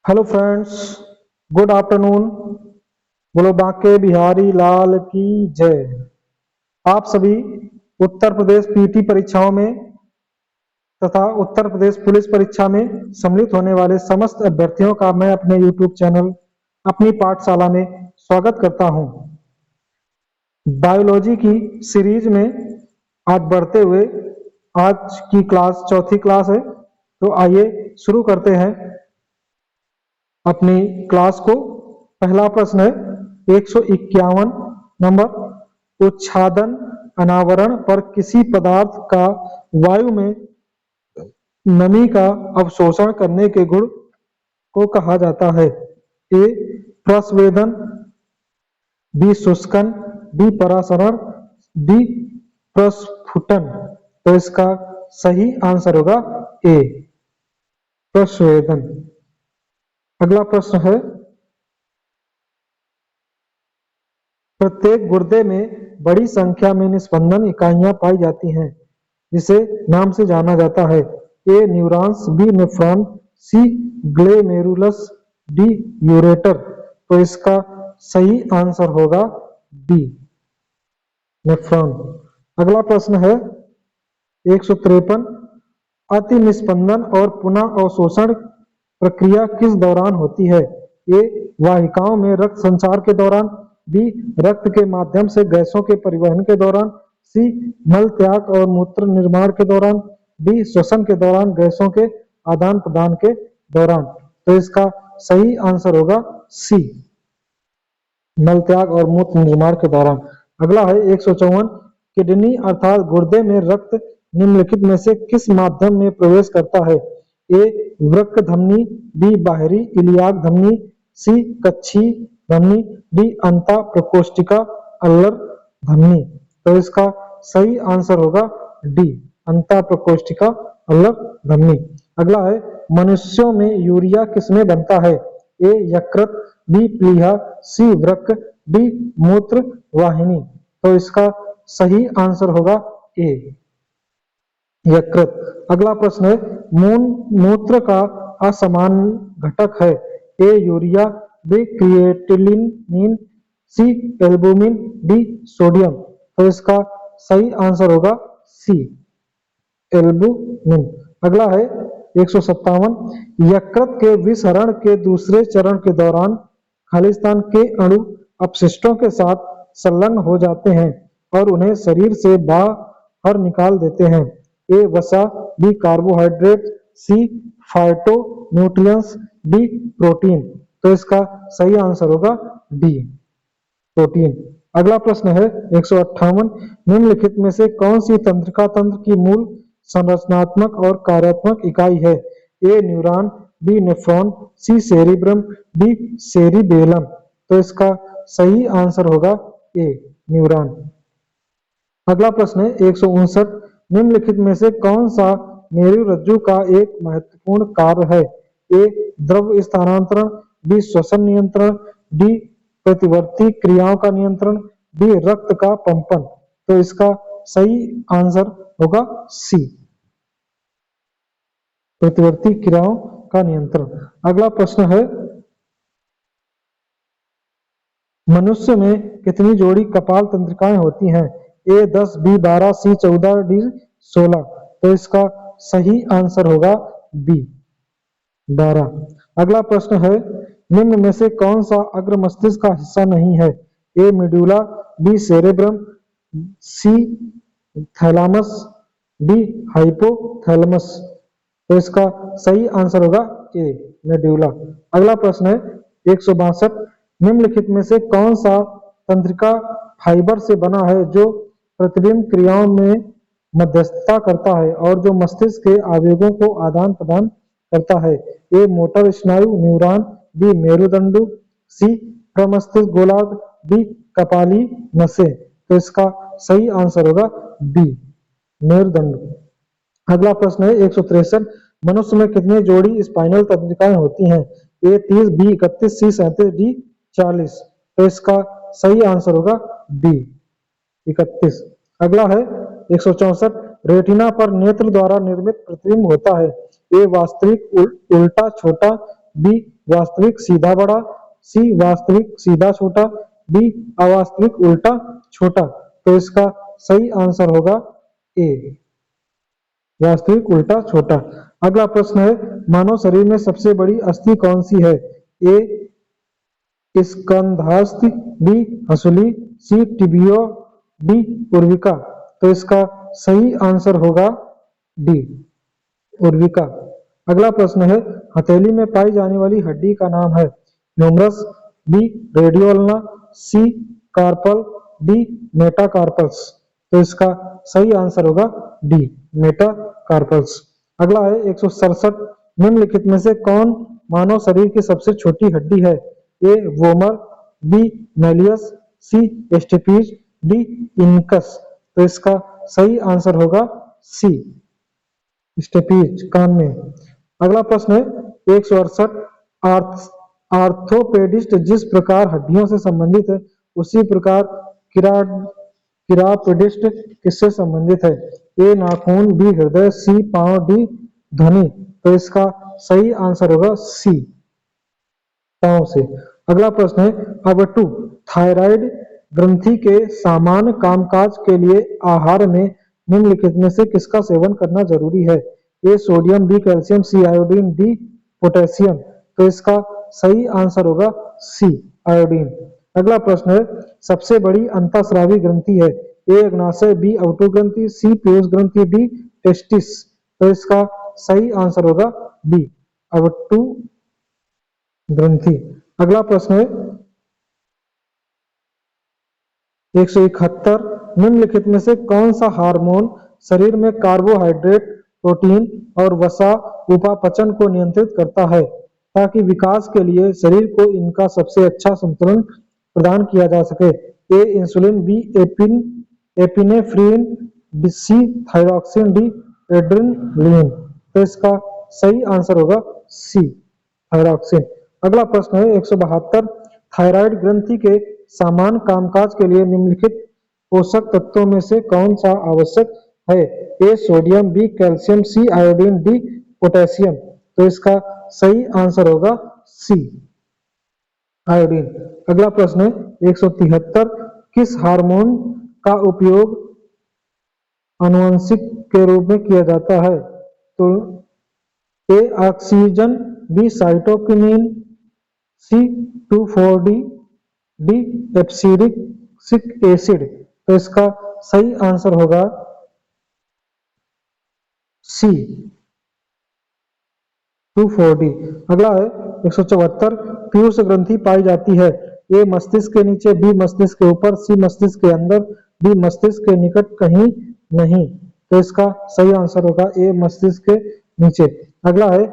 Hello friends, good afternoon. बोलो बांके बिहारी लाल की जय। आप सभी उत्तर प्रदेश पीटी परीक्षाओं में तथा उत्तर प्रदेश पुलिस परीक्षा में सम्मिलित होने वाले समस्त अभ्यर्थियों का मैं अपने यूट्यूब चैनल अपनी पाठशाला में स्वागत करता हूं। बायोलॉजी की सीरीज में आज बढ़ते हुए आज की क्लास चौथी क्लास है। तो आइए शुरू करते हैं अपनी क्लास को। पहला प्रश्न है 151 नंबर। उच्छादन अनावरण पर किसी पदार्थ का वायु में नमी का अवशोषण करने के गुण को कहा जाता है। ए प्रस्वेदन, बी शुष्कन, डी परासरण, डी प्रस्फुटन। तो इसका सही आंसर होगा ए प्रस्वेदन। अगला प्रश्न है प्रत्येक गुर्दे में बड़ी संख्या में निस्पंदन इकाइयां पाई जाती हैं, जिसे नाम से जाना जाता है। ए न्यूरॉन्स, बी नेफ्रॉन, सी ग्लेमेरुलस, डी यूरेटर। तो इसका सही आंसर होगा बी नेफ्रॉन। अगला प्रश्न है 153 अति निस्पंदन और पुनः अवशोषण प्रक्रिया किस दौरान होती है। ए वाहिकाओं में रक्त संचार के दौरान, बी रक्त के माध्यम से गैसों के परिवहन के दौरान, सी मल त्याग और मूत्र निर्माण के दौरान, डी श्वसन के दौरान गैसों के आदान प्रदान के दौरान। तो इसका सही आंसर होगा सी मल त्याग और मूत्र निर्माण के दौरान। अगला है 154 किडनी अर्थात गुर्दे में रक्त निम्नलिखित में से किस माध्यम में प्रवेश करता है। ए वृक्क धमनी, बी बाहरी इलियाक धमनी, सी कच्छी धमनी, डी अंता प्रकोष्ठिका अल्लर धमनी। तो इसका सही आंसर होगा डी अंता प्रकोष्ठिका अल्लर धमनी। अगला है मनुष्यों में यूरिया किसमें बनता है। ए यकृत, बी प्लीहा, सी वृक्क, डी मूत्र वाहिनी। तो इसका सही आंसर होगा ए यकृत। अगला प्रश्न है मूत्र का असमान घटक है। A urea, B creatinine, C albumin, D sodium. तो इसका सही आंसर होगा सी एल्बुमिन। अगला है 157 यकृत के विसरण के दूसरे चरण के दौरान खालिस्तान के अणु अपशिष्टों के साथ संलग्न हो जाते हैं और उन्हें शरीर से बाहर निकाल देते हैं। ए वसा, बी कार्बोहाइड्रेट, सी फाइटो न्यूट्रिएंट्स, डी प्रोटीन। तो इसका सही आंसर होगा डी प्रोटीन। अगला प्रश्न है 158 निम्नलिखित में से कौन सी तंत्रिका तंत्र की मूल संरचनात्मक और कार्यात्मक इकाई है। ए न्यूरॉन, बी नेफ्रॉन, सी सेरिब्रम, डी सेरिबेलम। तो इसका सही आंसर होगा ए न्यूरॉन। अगला प्रश्न है 159 निम्नलिखित में से कौन सा मेरुरज्जु का एक महत्वपूर्ण कार्य है। ए द्रव स्थानांतरण, बी श्वसन नियंत्रण, डी प्रतिवर्ती क्रियाओं का नियंत्रण, डी रक्त का पंपन। तो इसका सही आंसर होगा सी प्रतिवर्ती क्रियाओं का नियंत्रण। अगला प्रश्न है मनुष्य में कितनी जोड़ी कपाल तंत्रिकाएं होती हैं। ए 10, बी 12, सी 14, डी 16। तो इसका सही आंसर होगा बी 12। अगला प्रश्न है निम्न में से कौन सा अग्र मस्तिष्क का हिस्सा नहीं है। ए मेडुला, बी सेरेब्रम, सी थैलामस, डी हाइपोथैलेमस। तो इसका सही आंसर होगा ए मेडुला। अगला प्रश्न है 162 निम्नलिखित में से कौन सा तंत्रिका फाइबर से बना है जो प्रतिबिंब क्रियाओं में मध्यस्थता करता है और जो मस्तिष्क के आवेगों को आदान प्रदान करता है। ए मोटर स्नायु न्यूरॉन, बी मेरुदंडु, सी प्रमस्तिष्क गोलार्ध, डी कपाली नसें। तो इसका सही आंसर होगा बी मेरुदंडु। अगला प्रश्न है 163 मनुष्य में कितनी जोड़ी स्पाइनल तंत्रिकाएं होती हैं। ए 30, बी 31, सी 37, डी 40। तो इसका सही आंसर होगा बी 31। अगला है 164 रेटिना पर नेत्र द्वारा निर्मित प्रतिबिंब होता है। ए वास्तविक, उल्टा, छोटा, बी वास्तविक सीधा बड़ा, सी वास्तविक सीधा छोटा, डी अवास्तविक उल्टा छोटा। तो इसका सही आंसर होगा ए वास्तविक उल्टा छोटा। अगला प्रश्न है मानव शरीर में सबसे बड़ी अस्थि कौन सी है? ए स्कंधास्थि, बी हंसुली, सी टिबियो, डी उर्विका। तो इसका सही आंसर होगा डी उर्विका। अगला प्रश्न है हथेली में पाई जाने वाली हड्डी का नाम है? ह्यूमरस, बी रेडियोल्ना, सी कार्पल, डी मेटाकार्पल्स। तो इसका सही आंसर होगा डी मेटाकार्पल्स। अगला है 167 निम्नलिखित में से कौन मानव शरीर की सबसे छोटी हड्डी है? ए वोमर, बी मैलियस, सी स्टेपीज, डी इनकस। तो इसका सही आंसर होगा सी स्टेपीज कान में। अगला प्रश्न है 168 आर्थोपेडिस्ट जिस प्रकार हड्डियों से संबंधित है उसी प्रकार किरापेडिस्ट किससे संबंधित है? ए नाखून, बी हृदय, सी पांव, डी ध्वनि। तो इसका सही आंसर होगा सी पांव से। अगला प्रश्न है अब टू थायराइड ग्रंथि के सामान्य कामकाज के लिए आहार में निम्नलिखित में से किसका सेवन करना जरूरी है? A sodium, B calcium, C iodine, D potassium. तो इसका सही आंसर होगा सी आयोडीन। अगला प्रश्न है सबसे बड़ी अंतःस्रावी ग्रंथि है? ए अग्नाशय, बी अवटु ग्रंथि, सी पीयूष ग्रंथि, डी टेस्टिस। तो इसका सही आंसर होगा बी अवटु ग्रंथि। अगला प्रश्न है 171 निम्नलिखित में से कौन सा हार्मोन शरीर में कार्बोहाइड्रेट, प्रोटीन और वसा उपापचय को नियंत्रित करता है ताकि विकास के लिए शरीर को इनका सबसे अच्छा संतुलन प्रदान किया जा सके? ए इंसुलिन, बी एपिनेफ्रिन, सी थायरॉक्सिन, डी एड्रेनलिन। तो इसका सही आंसर होगा सी थायरॉक्सिन। अगला प्रश्न है 172 थायराइड ग्रंथि के सामान्य कामकाज के लिए निम्नलिखित पोषक तत्वों में से कौन सा आवश्यक है? A sodium, B calcium, C iodine, D potassium. तो इसका सही आंसर होगा सी आयोडीन। अगला प्रश्न है 173 किस हार्मोन का उपयोग आनुवंशिक के रूप में किया जाता है? तो A oxygen, B cytokinin, C 2,4-डी, डी एब्सिक्सिक एसिड। तो इसका सही आंसर होगा सी 2,4-डी। अगला है 174 पीयूष ग्रंथि पाई जाती है? ए मस्तिष्क के नीचे, बी मस्तिष्क के ऊपर, सी मस्तिष्क के अंदर, डी मस्तिष्क के निकट कहीं नहीं। तो इसका सही आंसर होगा ए मस्तिष्क के नीचे। अगला है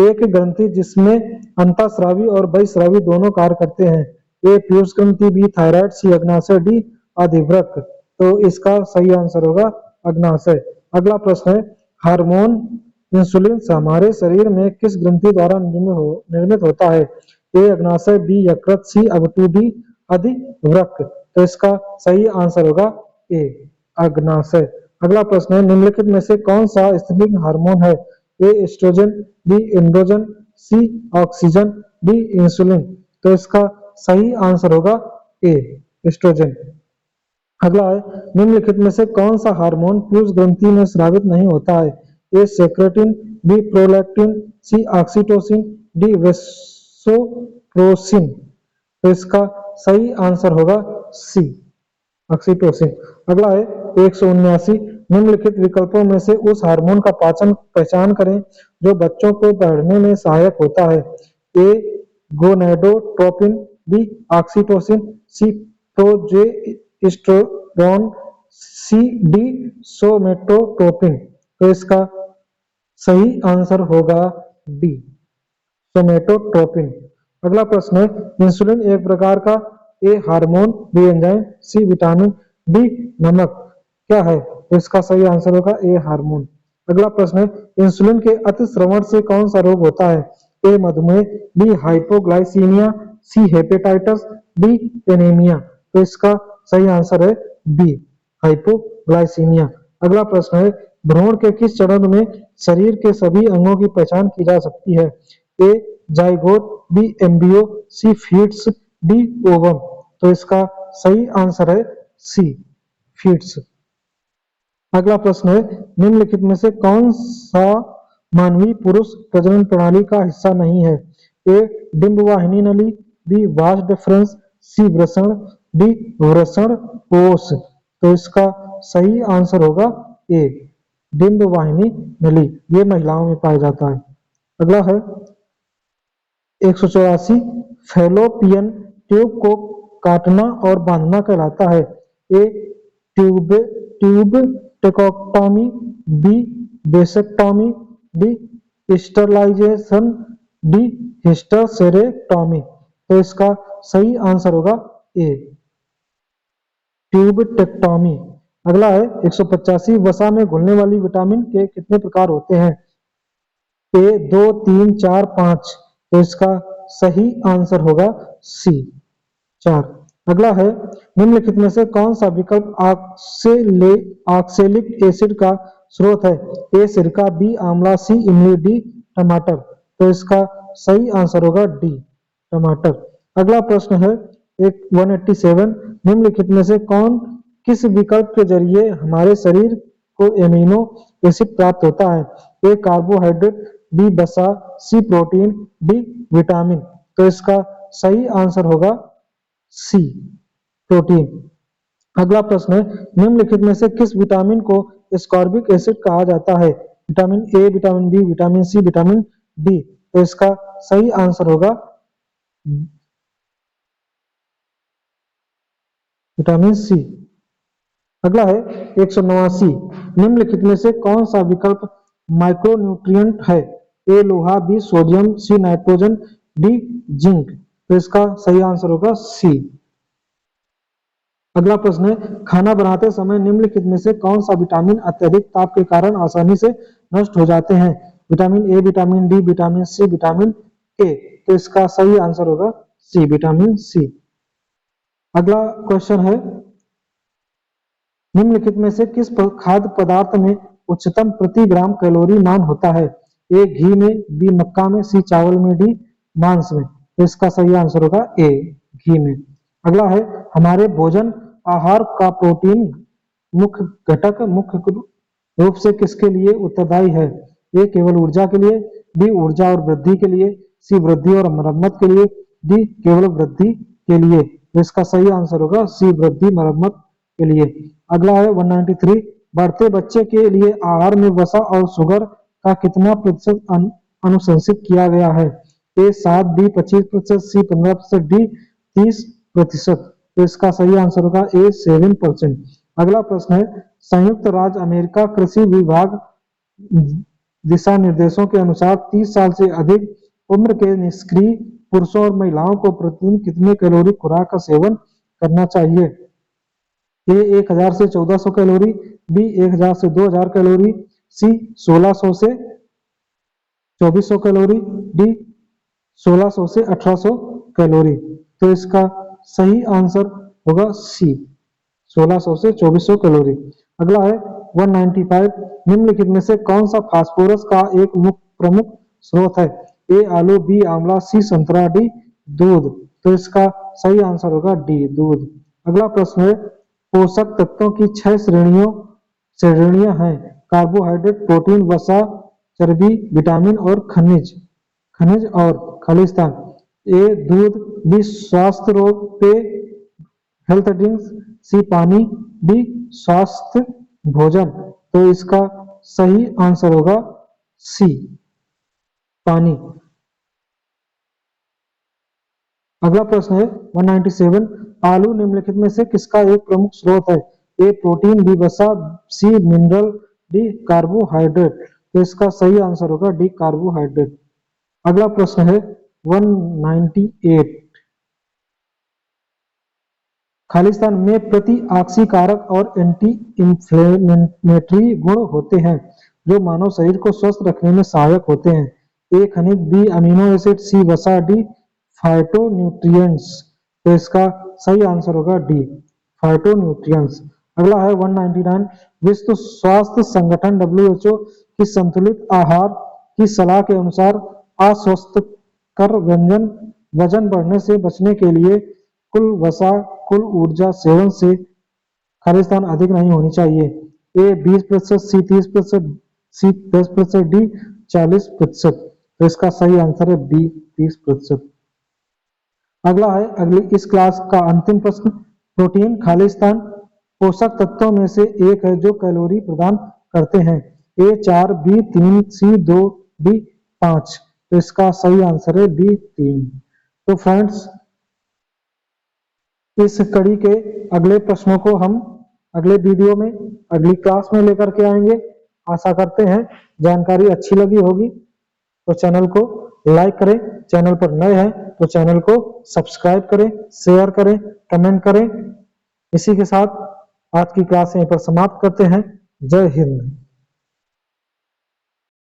एक ग्रंथि जिसमें अंतःस्रावी और बहिःस्रावी दोनों कार्य करते हैं? ए पीयूष ग्रंथि, बी थायराइड, सी अग्नाशय, डी अधिवृक्क। तो इसका सही आंसर होगा अग्नाशय। अगला प्रश्न है हार्मोन इंसुलिन हमारे शरीर में किस ग्रंथि द्वारा निर्मित होता है? ए अग्नाशय, बी यकृत, सी अवटु, डी अधिवृक्क। तो इसका सही आंसर होगा ए अग्नाशय। अगला प्रश्न है निम्नलिखित में से कौन सा स्त्रीलिंग हार्मोन है? ए एस्ट्रोजन, बी एंड्रोजन, सी ऑक्सीजन, डी इंसुलिन। तो इसका सही आंसर होगा ए एस्ट्रोजन। अगला है निम्नलिखित में से कौन सा हार्मोन पीयूष ग्रंथि में स्रावित नहीं होता है? ए सेक्रेटिन, बी प्रोलैक्टिन, सी ऑक्सीटोसिन, डी वेसोप्रेसिन। तो इसका सही आंसर होगा सी ऑक्सीटोसिन। अगला है 179 निम्नलिखित विकल्पों में से उस हार्मोन का पहचान करें जो बच्चों को बढ़ने में सहायक होता है? ए गोनेडोट्रोपिन, बी ऑक्सीटोसिन, सी प्रोजेस्टेरोन, सी डी सोमेटोट्रोपिन। तो इसका सही आंसर होगा डी सोमेटोट्रोपिन। अगला प्रश्न है इंसुलिन एक प्रकार का A hormone, B enzyme, C vitamin, D नमक क्या है? तो इसका सही आंसर होगा ए हार्मोन। अगला प्रश्न है इंसुलिन के अतिश्रवण से कौन सा रोग होता है? ए मधुमेह, B hypoglycaemia, C hepatitis, D anaemia. तो इसका सही आंसर है बी हाइपोग्लाइसीमिया। अगला प्रश्न है भ्रूण के किस चरण में शरीर के सभी अंगों की पहचान की जा सकती है? ए जाइगोट, बी एम्ब्रियो, सी फीट्स, डी ओवम। तो इसका सही आंसर है सी फीट्स। अगला प्रश्न है, निम्नलिखित में से कौन सा मानवीय पुरुष प्रजनन प्रणाली का हिस्सा नहीं है? ए डिंबवाहिनी नली, बी वास डिफरेंस, सी वृषण, डी वृषण कोश। तो इसका सही आंसर होगा ए डिंबवाहिनी नली, ये महिलाओं में पाया जाता है। अगला है 184, फैलोपियन ट्यूब को काटना और बांधना कहलाता है? A tubectomy, B vasectomy, D sterilisation, D hysterectomy. तो इसका सही आंसर होगा ए ट्यूबटेक्टॉमी। अगला है 185, वसा में घुलने वाली विटामिन के कितने प्रकार होते हैं? ए 2, 3, 4, 5। तो इसका सही आंसर होगा सी 4। अगला है, निम्नलिखित में से कौन सा विकल्प ऑक्सैलिक एसिड का स्रोत है? ए सिरका, बी आंवला, सी इमली, डी टमाटर। तो इसका सही आंसर होगा डी टमाटर। अगला प्रश्न है 187, निम्नलिखित में से किस विकल्प के जरिए हमारे शरीर को एमिनो एसिड प्राप्त होता है? ए कार्बोहाइड्रेट, बी वसा, सी प्रोटीन, डी विटामिन। तो इसका सही आंसर होगा सी प्रोटीन। अगला प्रश्न है, निम्नलिखित में से किस विटामिन को एस्कॉर्बिक एसिड कहा जाता है? Vitamin A, vitamin B, vitamin C, vitamin D. तो इसका सही आंसर होगा विटामिन सी। अगला है 189, निम्नलिखित में से कौन सा विकल्प माइक्रोन्यूट्रिएंट है? ए लोहा, B sodium, C nitrogen, D zinc. तो इसका सही आंसर होगा सी। अगला प्रश्न है, खाना बनाते समय निम्नलिखित में से कौन सा विटामिन अत्यधिक ताप के कारण आसानी से नष्ट हो जाते हैं? Vitamin A, vitamin D, vitamin C, vitamin A. तो इसका सही आंसर होगा सी विटामिन सी। अगला क्वेश्चन है, निम्नलिखित में से किस खाद्य पदार्थ में उच्चतम प्रति ग्राम कैलोरी मान होता है? ए घी में, बी मक्का में, सी चावल में, डी मांस में। तो इसका सही आंसर होगा ए घी में। अगला है, हमारे भोजन आहार का प्रोटीन मुख्य घटक मुख्य रूप से किसके लिए उत्तरदायी है? ए केवल ऊर्जा के लिए, बी ऊर्जा और वृद्धि के लिए, सी वृद्धि और मरम्मत के लिए, डी केवल वृद्धि के लिए। तो इसका सही आंसर होगा सी वृद्धि मरम्मत के लिए। अगला है 193, बढ़ते बच्चे के लिए आहार में वसा और शुगर का कितना प्रतिशत अनुशंसित किया गया है? ए 7, बी 25%, सी 15%, डी 30%। तो इसका सही आंसर होगा ए 7%। अगला प्रश्न है, संयुक्त राज्य अमेरिका कृषि विभाग दिशा निर्देशों के अनुसार 30 साल से अधिक उम्र के निष्क्रिय पुरुषों और महिलाओं को प्रतिदिन कितने कैलोरी खुराक का सेवन करना चाहिए? ए 1000 से 1400 कैलोरी, बी 1000 से 2000 कैलोरी, सी 1600 से 2400 कैलोरी, डी 1600 से 1800 कैलोरी। तो इसका सही आंसर होगा सी 1600 से 2400 कैलोरी। अगला है 195, निम्नलिखित में से कौन सा फास्फोरस का एक प्रमुख स्रोत है? ए आलू, बी आंवला, सी संतरा, डी दूध। तो इसका सही आंसर होगा डी दूध। अगला प्रश्न है, पोषक तत्वों की 6 श्रेणियां हैं: कार्बोहाइड्रेट, प्रोटीन, वसा, चर्बी, विटामिन और खनिज और खालिस्तान। ए दूध, बी स्वास्थ्य रोग पेय हेल्थ ड्रिंक्स, सी पानी, डी स्वास्थ्य भोजन। तो इसका सही आंसर होगा सी पानी। अगला प्रश्न है 197, आलू निम्नलिखित में से किसका एक प्रमुख स्रोत है? ए प्रोटीन, बी वसा, सी मिनरल, डी कार्बोहाइड्रेट। तो इसका सही आंसर होगा डी कार्बोहाइड्रेट। अगला प्रश्न है 198, खालिस्तान में प्रतिऑक्सीकारक और एंटी इंफ्लेमेटरी गुण होते हैं जो मानव शरीर को स्वस्थ रखने में सहायक होते हैं। ए खनिज, बी अमीनो एसिड, सी वसा, डी फाइटोन्यूट्रिएंट्स। तो इसका सही आंसर होगा डी फाइटोन्यूट्रिएंट्स। अगला है 199, विश्व स्वास्थ्य संगठन WHO की संतुलित आहार की सलाह के अनुसार अस्वस्थ कर व्यंजन वजन बढ़ने से बचने के लिए कुल वसा कुल ऊर्जा सेवन से खालिस्तान अधिक नहीं होनी चाहिए। ए 20%, सी 30%, सी 10%, डी 40%। तो इसका सही आंसर है बी 30%। अगला है अगली इस क्लास का अंतिम प्रश्न। प्रोटीन खालिस्तान पोषक तत्वों में से एक है जो कैलोरी प्रदान करते हैं। ए 4, बी 3, सी 2, डी 5। तो इसका सही आंसर है बी 3। तो फ्रेंड्स, इस कड़ी के अगले प्रश्नों को हम अगले वीडियो में अगली क्लास में लेकर के आएंगे। आशा करते हैं जानकारी अच्छी लगी होगी। तो चैनल को लाइक करें, चैनल पर नए हैं तो चैनल को सब्सक्राइब करें, शेयर करें, कमेंट करें। इसी के साथ आज की क्लास यहीं पर समाप्त करते हैं। जय हिंद।